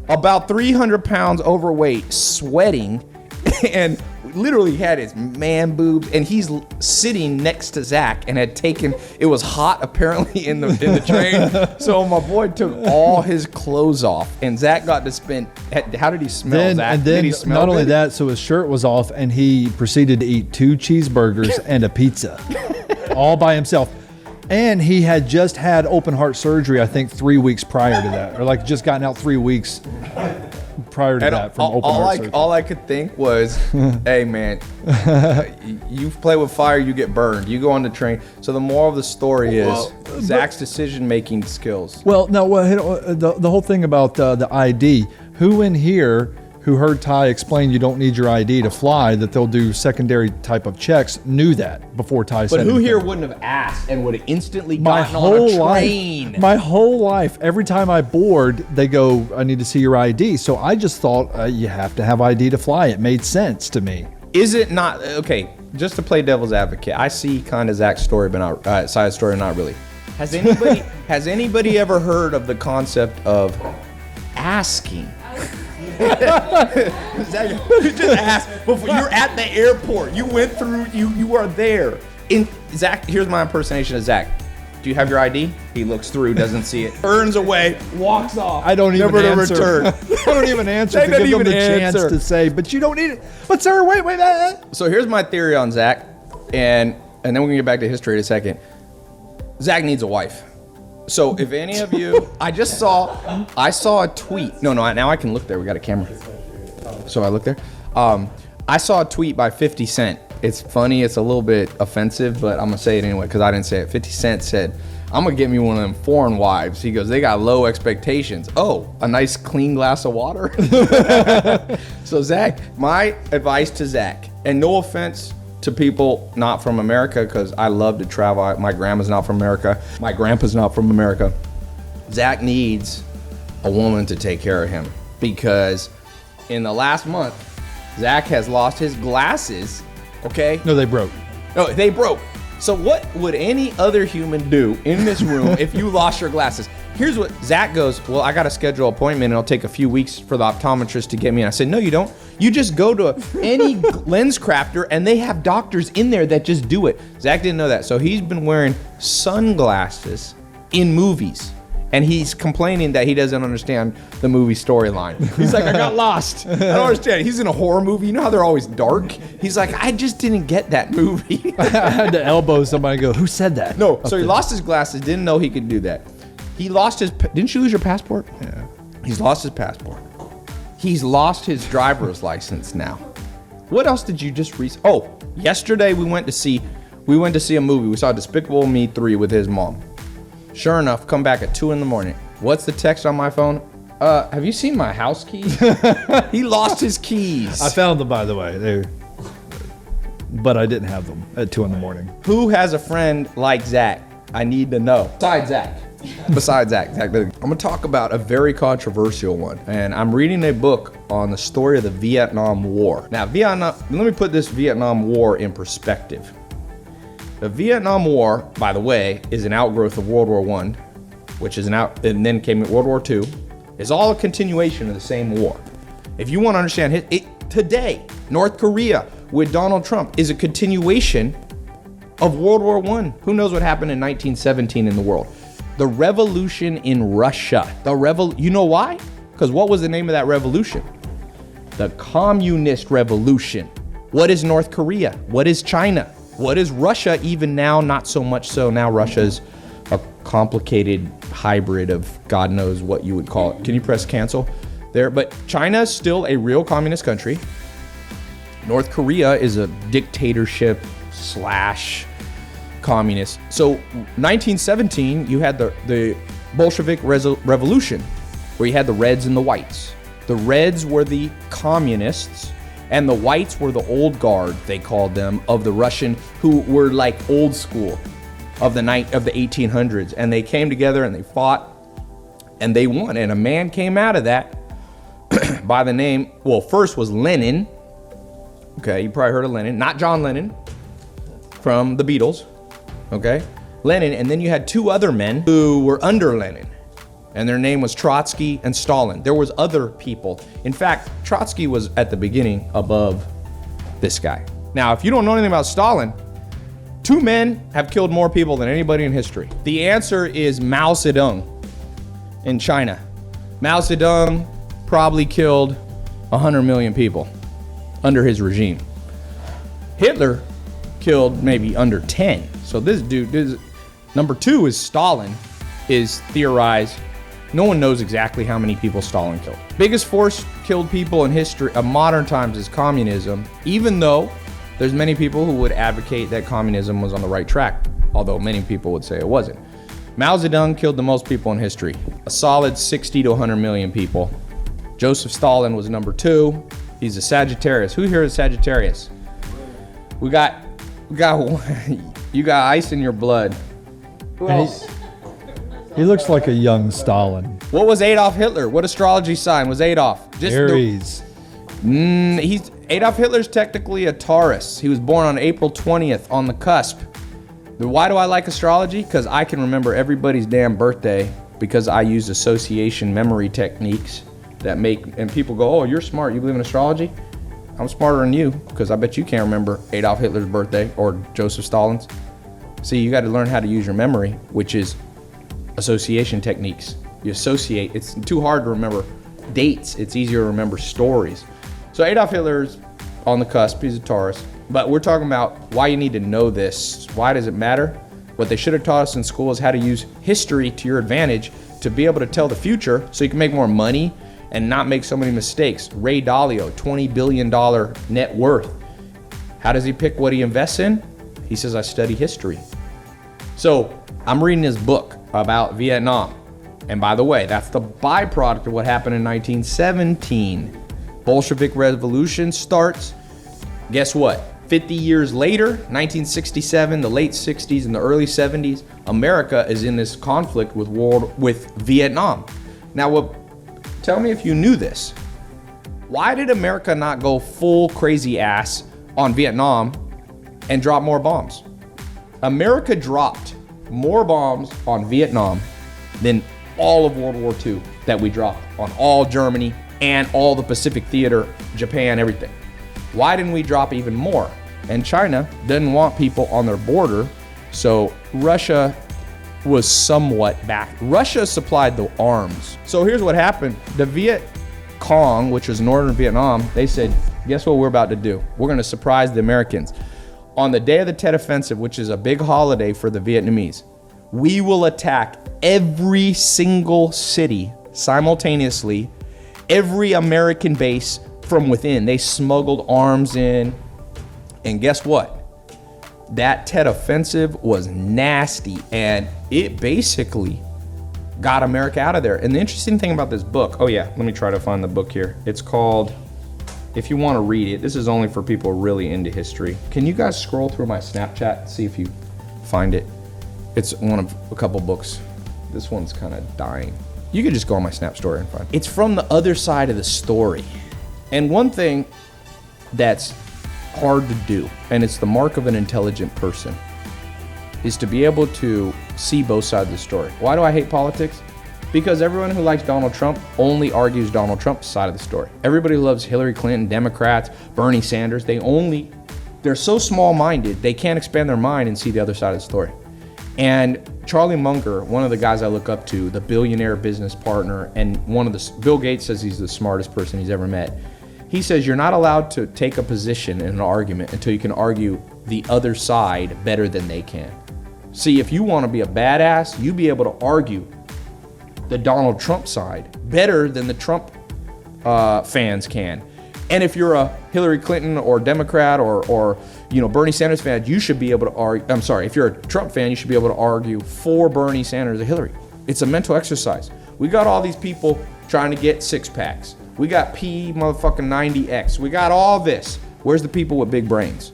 [SPEAKER 2] about 300 pounds overweight, sweating, and literally had his man boobs, and he's sitting next to Zach and had taken, it was hot apparently in the train. So my boy took all his clothes off, and Zach got to spend, how did he smell, Zach?
[SPEAKER 3] And then
[SPEAKER 2] did he smell
[SPEAKER 3] not only
[SPEAKER 2] good?
[SPEAKER 3] that, so his shirt was off, and he proceeded to eat 2 cheeseburgers and a pizza, all by himself. And he had just had open heart surgery, I think 3 weeks prior to that, or like just gotten out 3 weeks prior to that from open heart surgery.
[SPEAKER 2] All I could think was, hey man, you play with fire, you get burned. You go on the train. So the moral of the story is Zach's decision-making skills.
[SPEAKER 3] Well, no, the whole thing about the ID, who in here who heard Ty explain you don't need your ID to fly, that they'll do secondary type of checks, knew that before Ty said
[SPEAKER 2] But who
[SPEAKER 3] anything.
[SPEAKER 2] here wouldn't have asked and would have instantly
[SPEAKER 3] My
[SPEAKER 2] gotten
[SPEAKER 3] whole
[SPEAKER 2] on a train?
[SPEAKER 3] life, my whole life, every time I board, they go, I need to see your ID. So I just thought you have to have ID to fly. It made sense to me.
[SPEAKER 2] Is it not, okay, just to play devil's advocate, I see kind of Zach's story, but not, side story, not really. Has anybody ever heard of the concept of asking? Zach, you just asked before you're at the airport. You went through. You are there. Zach, here's my impersonation of Zach. Do you have your ID? He looks through, doesn't see it, turns away, walks off.
[SPEAKER 3] I don't even
[SPEAKER 2] never
[SPEAKER 3] answer.
[SPEAKER 2] to return.
[SPEAKER 3] I don't even answer
[SPEAKER 2] They
[SPEAKER 3] to
[SPEAKER 2] don't
[SPEAKER 3] give them the
[SPEAKER 2] even
[SPEAKER 3] chance
[SPEAKER 2] answer.
[SPEAKER 3] to say, but you don't need it. But sir, wait.
[SPEAKER 2] So here's my theory on Zach, and then we're gonna get back to history in a second. Zach needs a wife. So if any of you, I saw a tweet. No, now I can look there. We got a camera. So I look there. I saw a tweet by 50 Cent. It's funny. It's a little bit offensive, but I'm gonna say it anyway because I didn't say it. 50 Cent said, "I'm gonna get me one of them foreign wives." He goes, "They got low expectations." Oh, a nice clean glass of water. So Zach, my advice to Zach, and no offense to people not from America, because I love to travel. My grandma's not from America. My grandpa's not from America. Zach needs a woman to take care of him because in the last month, Zach has lost his glasses. Okay.
[SPEAKER 3] No, they broke.
[SPEAKER 2] No, they broke. So what would any other human do in this room if you lost your glasses? Here's what Zach goes, well, I got to schedule an appointment and it'll take a few weeks for the optometrist to get me. And I said, no, you don't. You just go to any lens crafter and they have doctors in there that just do it. Zach didn't know that. So he's been wearing sunglasses in movies. And he's complaining that he doesn't understand the movie storyline. He's like, I got lost. I don't understand. He's in a horror movie. You know how they're always dark? He's like, I just didn't get that movie.
[SPEAKER 3] I had to elbow somebody and go, who said that?
[SPEAKER 2] No, so he lost his glasses, didn't know he could do that. He lost his, didn't you lose your passport?
[SPEAKER 3] Yeah.
[SPEAKER 2] He's lost his passport. He's lost his driver's license now. What else did you just oh, yesterday we went to see a movie. We saw Despicable Me 3 with his mom. Sure enough, come back at 2 a.m. What's the text on my phone? Have you seen my house keys? He lost his keys.
[SPEAKER 3] I found them, by the way. But I didn't have them at 2 a.m.
[SPEAKER 2] Who has a friend like Zach? I need to know. Besides Zach. I'm gonna talk about a very controversial one. And I'm reading a book on the story of the Vietnam War. Now, let me put this Vietnam War in perspective. The Vietnam War, by the way, is an outgrowth of World War I, which is and then came World War II. It's all a continuation of the same war. If you want to understand it, today, North Korea with Donald Trump is a continuation of World War I. Who knows what happened in 1917 in the world? The revolution in Russia. You know why? Because what was the name of that revolution? The Communist Revolution. What is North Korea? What is China? What is Russia even now? Not so much so. Now Russia's a complicated hybrid of God knows what you would call it. Can you press cancel there? But China is still a real communist country. North Korea is a dictatorship / communist. So 1917, you had the Bolshevik Revolution, where you had the Reds and the Whites. The Reds were the communists, and the Whites were the old guard, they called them, of the Russian, who were like old school of the 1800s. And they came together and they fought and they won. And a man came out of that by the name, well, first was Lenin. Okay, you probably heard of Lenin. Not John Lennon from the Beatles. Okay, Lenin. And then you had two other men who were under Lenin. And their name was Trotsky and Stalin. There was other people. In fact, Trotsky was at the beginning above this guy. Now, if you don't know anything about Stalin, two men have killed more people than anybody in history. The answer is Mao Zedong in China. Mao Zedong probably killed 100 million people under his regime. Hitler killed maybe under 10. So this dude, number two is Stalin, is theorized. No one knows exactly how many people Stalin killed. Biggest force killed people in history of modern times is communism, even though there's many people who would advocate that communism was on the right track, although many people would say it wasn't. Mao Zedong killed the most people in history, a solid 60 to 100 million people. Joseph Stalin was number two. He's a Sagittarius. Who here is Sagittarius? We got you got ice in your blood. Who else?
[SPEAKER 3] He looks like a young Stalin.
[SPEAKER 2] What was Adolf Hitler? What astrology sign was Adolf?
[SPEAKER 3] Aries.
[SPEAKER 2] Adolf Hitler's technically a Taurus. He was born on April 20th on the cusp. Why do I like astrology? Because I can remember everybody's damn birthday because I use association memory techniques that make, and people go, oh, you're smart. You believe in astrology? I'm smarter than you because I bet you can't remember Adolf Hitler's birthday or Joseph Stalin's. See, you got to learn how to use your memory, which is association techniques. You associate. It's too hard to remember dates. It's easier to remember stories. So Adolf Hitler's on the cusp. He's a Taurus. But we're talking about why you need to know this. Why does it matter? What they should have taught us in school is how to use history to your advantage to be able to tell the future so you can make more money and not make so many mistakes. Ray Dalio, $20 billion net worth. How does he pick what he invests in? He says, I study history. So I'm reading his book about Vietnam. And by the way, that's the byproduct of what happened in 1917. Bolshevik Revolution starts. Guess what? 50 years later, 1967, the late 60s and the early 70s, America is in this conflict with Vietnam. Now, tell me if you knew this. Why did America not go full crazy ass on Vietnam and drop more bombs? America dropped more bombs on Vietnam than all of World War II that we dropped on all Germany and all the Pacific Theater, Japan, everything. Why didn't we drop even more? And China didn't want people on their border, so Russia was somewhat back. Russia supplied the arms. So here's what happened. The Viet Cong, which was northern Vietnam, they said, guess what we're about to do? We're gonna surprise the Americans. On the day of the Tet Offensive, which is a big holiday for the Vietnamese, we will attack every single city simultaneously, every American base from within. They smuggled arms in, and guess what? That Tet Offensive was nasty, and it basically got America out of there. And the interesting thing about this book, oh yeah, let me try to find the book here. It's called, if you want to read it, this is only for people really into history. Can you guys scroll through my Snapchat and see if you find it? It's one of a couple books. This one's kind of dying. You could just go on my Snap story and find it. It's from the other side of the story. And one thing that's hard to do, and it's the mark of an intelligent person, is to be able to see both sides of the story. Why do I hate politics? Because everyone who likes Donald Trump only argues Donald Trump's side of the story. Everybody who loves Hillary Clinton, Democrats, Bernie Sanders, they're so small-minded, they can't expand their mind and see the other side of the story. And Charlie Munger, one of the guys I look up to, the billionaire business partner, and Bill Gates says he's the smartest person he's ever met. He says you're not allowed to take a position in an argument until you can argue the other side better than they can. See, if you want to be a badass, you be able to argue the Donald Trump side better than the Trump fans can. And if you're a Hillary Clinton or Democrat or Bernie Sanders fan, you should be able to argue. I'm sorry, if you're a Trump fan, you should be able to argue for Bernie Sanders or Hillary. It's a mental exercise. We got all these people trying to get six packs. We got P motherfucking 90X. We got all this. Where's the people with big brains?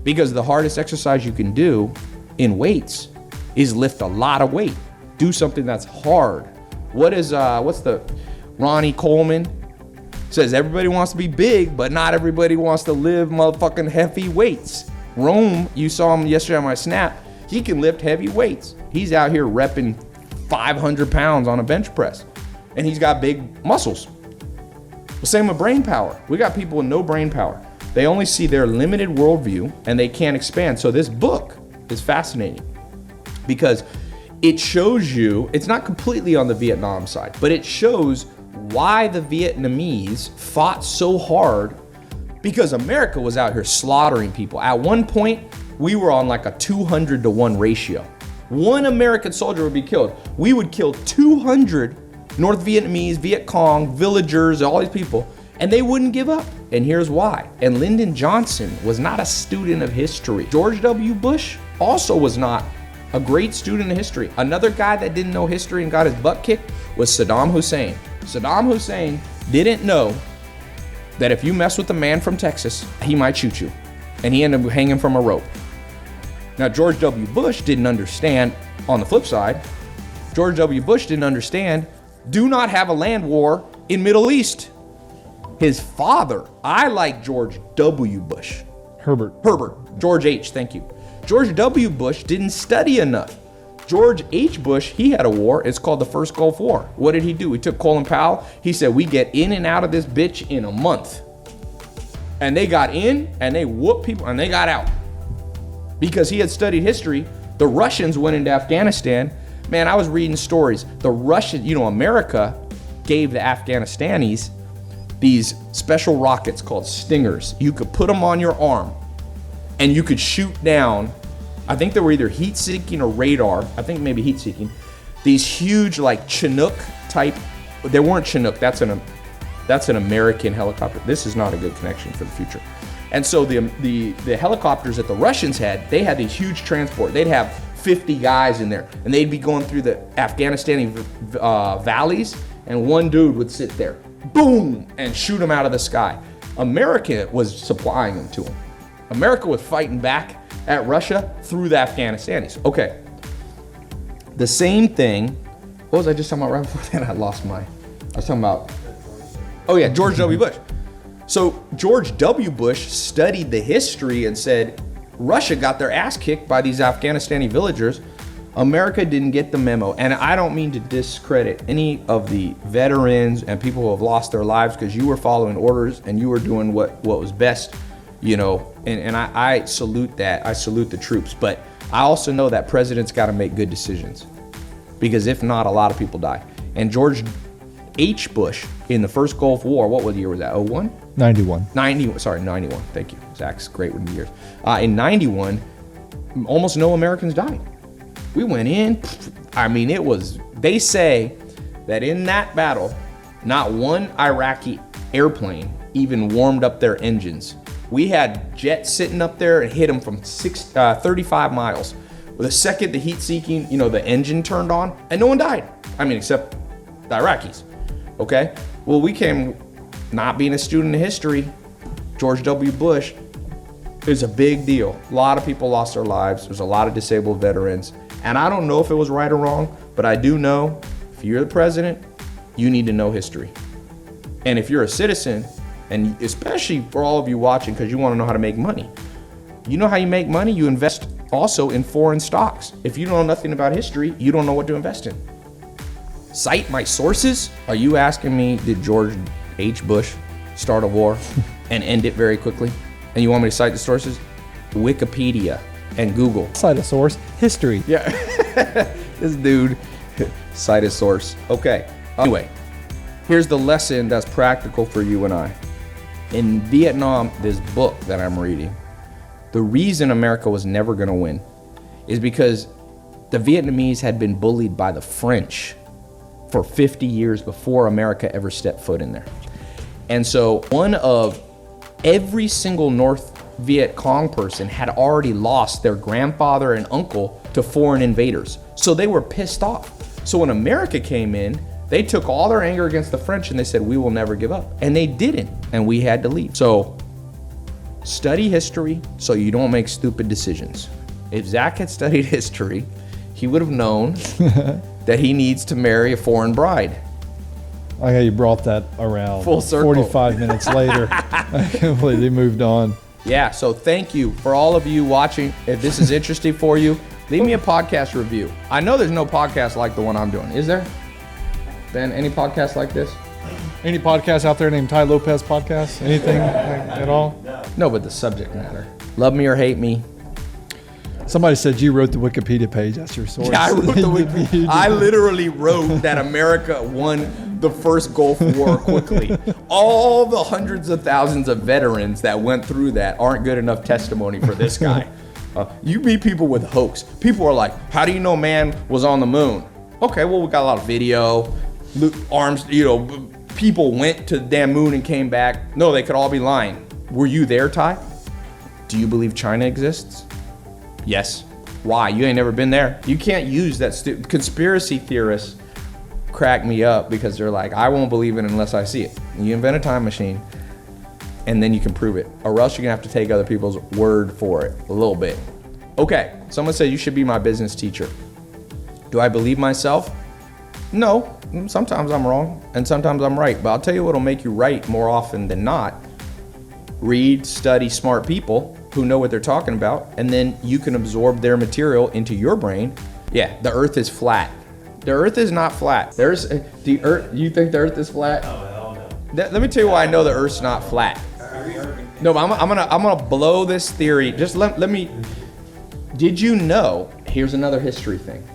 [SPEAKER 2] Because the hardest exercise you can do in weights is lift a lot of weight. Do something that's hard. What's the Ronnie Coleman says everybody wants to be big, but not everybody wants to live motherfucking heavy weights. Rome, you saw him yesterday on my Snap, he can lift heavy weights. He's out here repping 500 pounds on a bench press, and he's got big muscles. The same with brain power. We got people with no brain power. They only see their limited worldview and they can't expand. So this book is fascinating because it shows you, it's not completely on the Vietnam side, but it shows why the Vietnamese fought so hard, because America was out here slaughtering people. At one point, we were on like a 200-to-1 ratio. One American soldier would be killed. We would kill 200 North Vietnamese, Viet Cong, villagers, all these people, and they wouldn't give up. And here's why. And Lyndon Johnson was not a student of history. George W. Bush also was not a great student of history. Another guy that didn't know history and got his butt kicked was Saddam Hussein. Saddam Hussein didn't know that if you mess with a man from Texas, he might shoot you. And he ended up hanging from a rope. Now, George W. Bush didn't understand, on the flip side, George W. Bush didn't understand, do not have a land war in Middle East. His father, I like George W. Bush. Herbert. George H., thank you. George W. Bush didn't study enough. George H. Bush, he had a war. It's called the First Gulf War. What did he do? He took Colin Powell. He said, we get in and out of this bitch in a month. And they got in and they whooped people and they got out. Because he had studied history. The Russians went into Afghanistan. Man, I was reading stories. The Russians, America gave the Afghanistanis these special rockets called Stingers. You could put them on your arm and you could shoot down, I think they were either heat seeking or radar. I think maybe heat seeking. These huge like Chinook type, they weren't Chinook, that's an American helicopter. This is not a good connection for the future. And so the helicopters that the Russians had, they had these huge transport. They'd have 50 guys in there, and they'd be going through the Afghanistani valleys, and one dude would sit there, boom, and shoot them out of the sky. America was supplying them to them. America was fighting back at Russia through the Afghanistanis. Okay. The same thing, what was I just talking about right before that? I was talking about, oh yeah, George W. Bush. So George W. Bush studied the history and said, Russia got their ass kicked by these Afghanistani villagers. America didn't get the memo. And I don't mean to discredit any of the veterans and people who have lost their lives, because you were following orders and you were doing what was best, you know, and I salute that. I salute the troops. But I also know that presidents got to make good decisions, because if not, a lot of people die. And George H. Bush in the first Gulf War, what year was that? 01?
[SPEAKER 3] 91.
[SPEAKER 2] 91. Thank you. Zach's great with the years. In 91, almost no Americans died. We went in. I mean, they say that in that battle, not one Iraqi airplane even warmed up their engines. We had jets sitting up there and hit them from 35 miles. The second the heat seeking, the engine turned on, and no one died. I mean, except the Iraqis. Okay? Well, we came, not being a student of history, George W. Bush is a big deal. A lot of people lost their lives. There's a lot of disabled veterans. And I don't know if it was right or wrong, but I do know if you're the president, you need to know history. And if you're a citizen, and especially for all of you watching, because you want to know how to make money, you know how you make money? You invest also in foreign stocks. If you know nothing about history, you don't know what to invest in. Cite my sources? Are you asking me, did George H. Bush start a war and end it very quickly? And you want me to cite the sources? Wikipedia and Google.
[SPEAKER 3] Cite a source. History.
[SPEAKER 2] Yeah. This dude, cite a source. Okay. Anyway, here's the lesson that's practical for you and I. In Vietnam, this book that I'm reading, the reason America was never going to win is because the Vietnamese had been bullied by the French for 50 years before America ever stepped foot in there. And so every single North Viet Cong person had already lost their grandfather and uncle to foreign invaders. So they were pissed off. So when America came in, they took all their anger against the French and they said, we will never give up. And they didn't, and we had to leave. So study history so you don't make stupid decisions. If Zach had studied history, he would have known that he needs to marry a foreign bride.
[SPEAKER 3] I how you brought that around.
[SPEAKER 2] Full circle.
[SPEAKER 3] 45 minutes later, I completely moved on.
[SPEAKER 2] Yeah, so thank you for all of you watching. If this is interesting for you, leave me a podcast review. I know there's no podcast like the one I'm doing. Is there? Ben, any podcast like this?
[SPEAKER 3] Any podcast out there named Tai Lopez podcast? Anything at all?
[SPEAKER 2] No, but the subject matter. Love me or hate me.
[SPEAKER 3] Somebody said you wrote the Wikipedia page. That's your source.
[SPEAKER 2] Yeah, I wrote the Wikipedia. I literally wrote that America won the first Gulf War quickly. All the hundreds of thousands of veterans that went through that aren't good enough testimony for this guy. You meet people with hoax. People are like, how do you know man was on the moon? Okay, well, we got a lot of video. Arms, people went to the damn moon and came back. No, they could all be lying. Were you there, Ty? Do you believe China exists? Yes. Why? You ain't never been there. You can't use that. Conspiracy theorists crack me up because they're like, I won't believe it unless I see it. You invent a time machine and then you can prove it, or else you're gonna have to take other people's word for it a little bit. Okay, someone said you should be my business teacher. Do I believe myself? No, sometimes I'm wrong and sometimes I'm right, but I'll tell you what'll make you right more often than not. Read, study smart people who know what they're talking about, and then you can absorb their material into your brain. Yeah, the earth is flat. The earth is not flat. There's the earth. You think the earth is flat? Oh, hell no. Let me tell you why I know the earth's not flat. No, but I'm gonna blow this theory. Just let me. Did you know? Here's another history thing.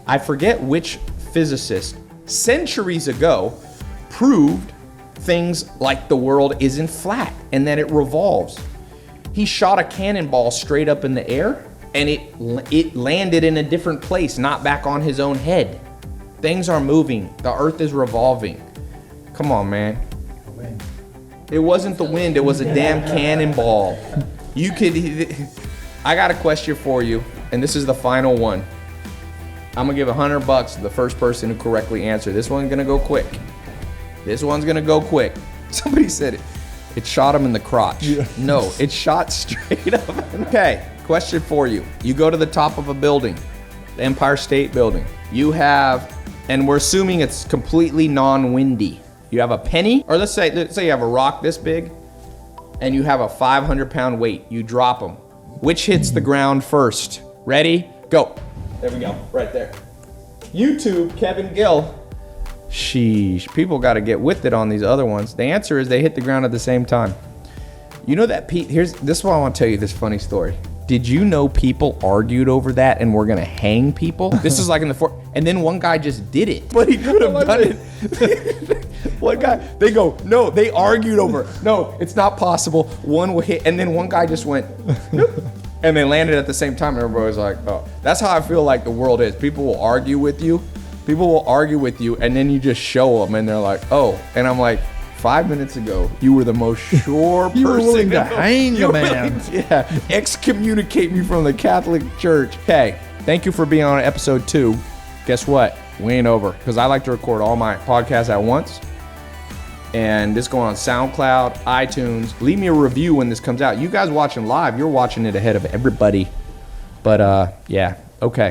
[SPEAKER 2] I forget which physicist centuries ago proved things like the world isn't flat and that it revolves. He shot a cannonball straight up in the air and it landed in a different place, not back on his own head. Things are moving. The earth is revolving. Come on, man. It wasn't the wind, it was a damn cannonball. I got a question for you, and this is the final one. I'm gonna give $100 to the first person who correctly answered. This one's gonna go quick. Somebody said it. It shot him in the crotch. Yeah. No, it shot straight up. Okay, question for you. You go to the top of a building, the Empire State Building. You have, and we're assuming it's completely non-windy. You have a penny, or let's say you have a rock this big, and you have a 500-pound weight. You drop them. Which hits the ground first? Ready? Go. There we go. Right there. YouTube, Kevin Gill. Sheesh. People got to get with it on these other ones. The answer is they hit the ground at the same time. You know that Pete, this is why I want to tell you this funny story. Did you know people argued over that and were going to hang people? This is like in the and then one guy just did it. But he could have done it. One guy, they go, no, they argued over, no, it's not possible. One will hit, and then one guy just went, and they landed at the same time. And everybody was like, oh. That's how I feel like the world is. People will argue with you. And then you just show them, and they're like, oh. And I'm like, 5 minutes ago, you were the most sure person.
[SPEAKER 3] You were willing to hang a man.
[SPEAKER 2] Yeah, excommunicate me from the Catholic Church. Okay, thank you for being on episode 2. Guess what? We ain't over, because I like to record all my podcasts at once. And this going on SoundCloud, iTunes. Leave me a review when this comes out. You guys watching live, you're watching it ahead of everybody. But yeah, okay.